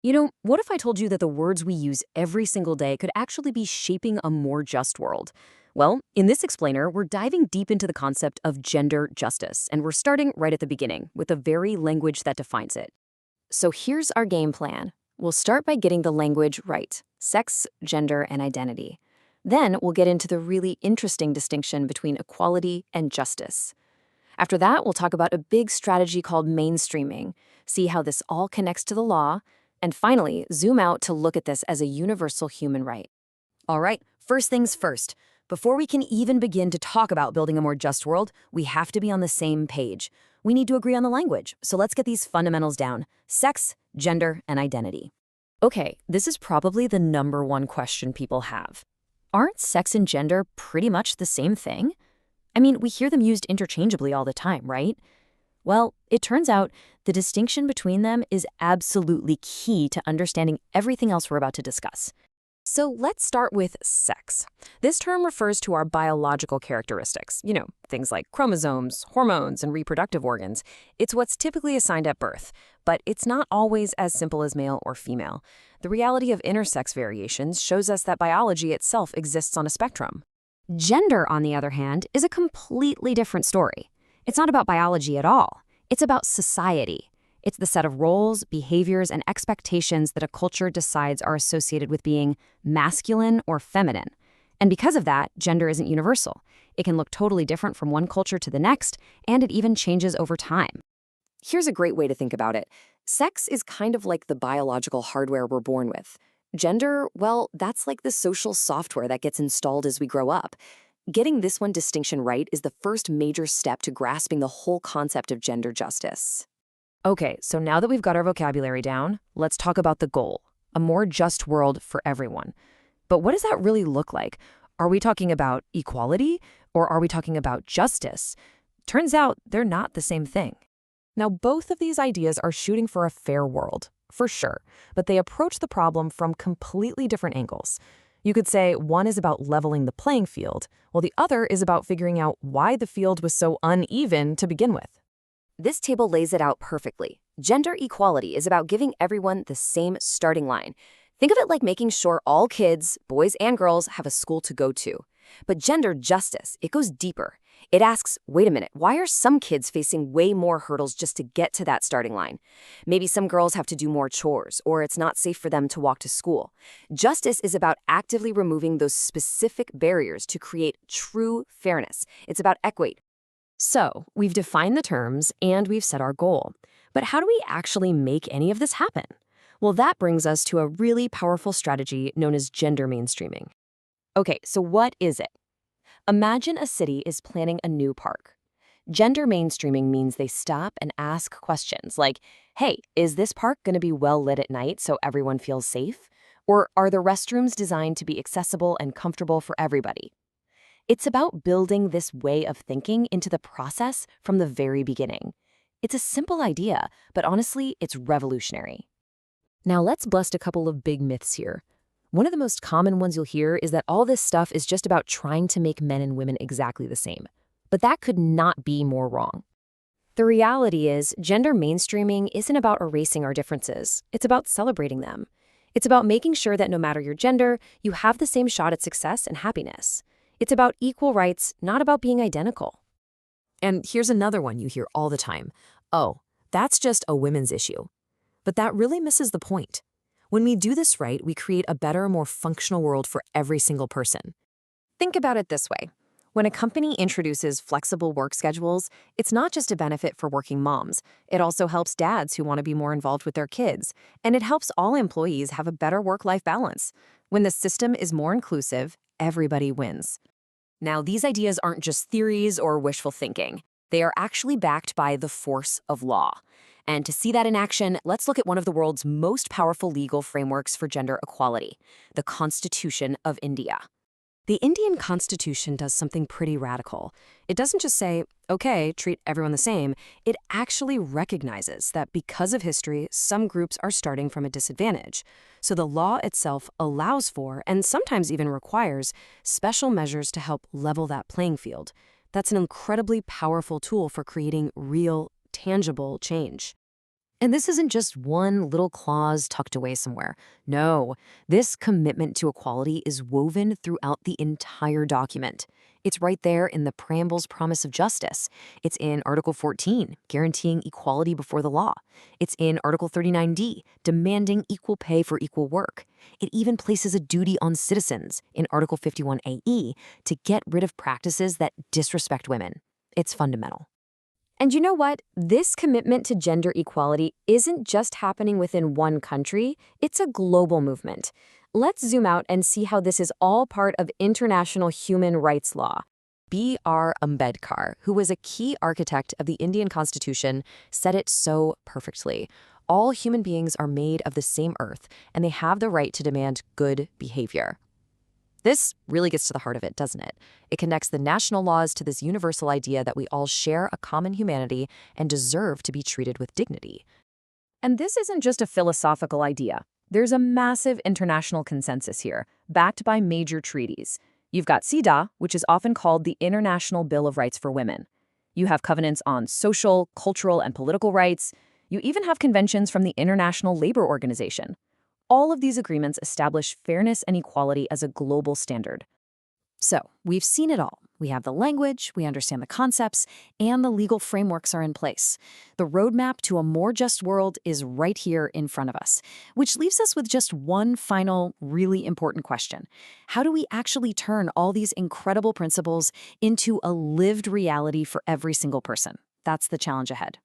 What if I told you that the words we use every single day could actually be shaping a more just world? Well, in this explainer, we're diving deep into the concept of gender justice, and we're starting right at the beginning with the very language that defines it. So here's our game plan. We'll start by getting the language right: sex, gender, and identity. Then we'll get into the really interesting distinction between equality and justice. After that, we'll talk about a big strategy called mainstreaming, see how this all connects to the law, and finally, zoom out to look at this as a universal human right. All right, first things first. Before we can even begin to talk about building a more just world, we have to be on the same page. We need to agree on the language, so let's get these fundamentals down: sex, gender, and identity. Okay, this is probably the number one question people have. Aren't sex and gender pretty much the same thing? I mean, we hear them used interchangeably all the time, right? Well, it turns out the distinction between them is absolutely key to understanding everything else we're about to discuss. So let's start with sex. This term refers to our biological characteristics, things like chromosomes, hormones, and reproductive organs. It's what's typically assigned at birth, but it's not always as simple as male or female. The reality of intersex variations shows us that biology itself exists on a spectrum. Gender, on the other hand, is a completely different story. It's not about biology at all. It's about society. It's the set of roles, behaviors, and expectations that a culture decides are associated with being masculine or feminine. And because of that, gender isn't universal. It can look totally different from one culture to the next, and it even changes over time. Here's a great way to think about it. Sex is kind of like the biological hardware we're born with. Gender, well, that's like the social software that gets installed as we grow up. Getting this one distinction right is the first major step to grasping the whole concept of gender justice. Okay, so now that we've got our vocabulary down, let's talk about the goal: a more just world for everyone. But what does that really look like? Are we talking about equality, or are we talking about justice? Turns out they're not the same thing. Now, both of these ideas are shooting for a fair world, for sure, but they approach the problem from completely different angles. You could say one is about leveling the playing field, while the other is about figuring out why the field was so uneven to begin with. This table lays it out perfectly. Gender equality is about giving everyone the same starting line. Think of it like making sure all kids, boys and girls, have a school to go to. But gender justice, it goes deeper. It asks, wait a minute, why are some kids facing way more hurdles just to get to that starting line? Maybe some girls have to do more chores, or it's not safe for them to walk to school. Justice is about actively removing those specific barriers to create true fairness. It's about equity. So, we've defined the terms and we've set our goal. But how do we actually make any of this happen? Well, that brings us to a really powerful strategy known as gender mainstreaming. Okay, so what is it? Imagine a city is planning a new park. Gender mainstreaming means they stop and ask questions like, hey, is this park going to be well lit at night so everyone feels safe? Or are the restrooms designed to be accessible and comfortable for everybody? It's about building this way of thinking into the process from the very beginning. It's a simple idea, but honestly, it's revolutionary. Now let's bust a couple of big myths here. One of the most common ones you'll hear is that all this stuff is just about trying to make men and women exactly the same. But that could not be more wrong. The reality is, gender mainstreaming isn't about erasing our differences. It's about celebrating them. It's about making sure that no matter your gender, you have the same shot at success and happiness. It's about equal rights, not about being identical. And here's another one you hear all the time. Oh, that's just a women's issue. But that really misses the point. When we do this right, we create a better, more functional world for every single person. Think about it this way. When a company introduces flexible work schedules, it's not just a benefit for working moms. It also helps dads who want to be more involved with their kids. And it helps all employees have a better work-life balance. When the system is more inclusive, everybody wins. Now, these ideas aren't just theories or wishful thinking. They are actually backed by the force of law. And to see that in action, let's look at one of the world's most powerful legal frameworks for gender equality, the Constitution of India. The Indian Constitution does something pretty radical. It doesn't just say, okay, treat everyone the same. It actually recognizes that because of history, some groups are starting from a disadvantage. So the law itself allows for, and sometimes even requires, special measures to help level that playing field. That's an incredibly powerful tool for creating real, tangible change. And this isn't just one little clause tucked away somewhere. No, this commitment to equality is woven throughout the entire document. It's right there in the preamble's promise of justice. It's in Article 14, guaranteeing equality before the law. It's in Article 39D, demanding equal pay for equal work. It even places a duty on citizens in Article 51AE to get rid of practices that disrespect women. It's fundamental. And you know what? This commitment to gender equality isn't just happening within one country, it's a global movement. Let's zoom out and see how this is all part of international human rights law. B.R. Ambedkar, who was a key architect of the Indian Constitution, said it so perfectly. All human beings are made of the same earth, and they have the right to demand good behavior. This really gets to the heart of it, doesn't it? It connects the national laws to this universal idea that we all share a common humanity and deserve to be treated with dignity. And this isn't just a philosophical idea. There's a massive international consensus here, backed by major treaties. You've got CEDAW, which is often called the International Bill of Rights for Women. You have covenants on social, cultural, and political rights. You even have conventions from the International Labor Organization. All of these agreements establish fairness and equality as a global standard. So, we've seen it all. We have the language, we understand the concepts, and the legal frameworks are in place. The roadmap to a more just world is right here in front of us, which leaves us with just one final, really important question. How do we actually turn all these incredible principles into a lived reality for every single person? That's the challenge ahead.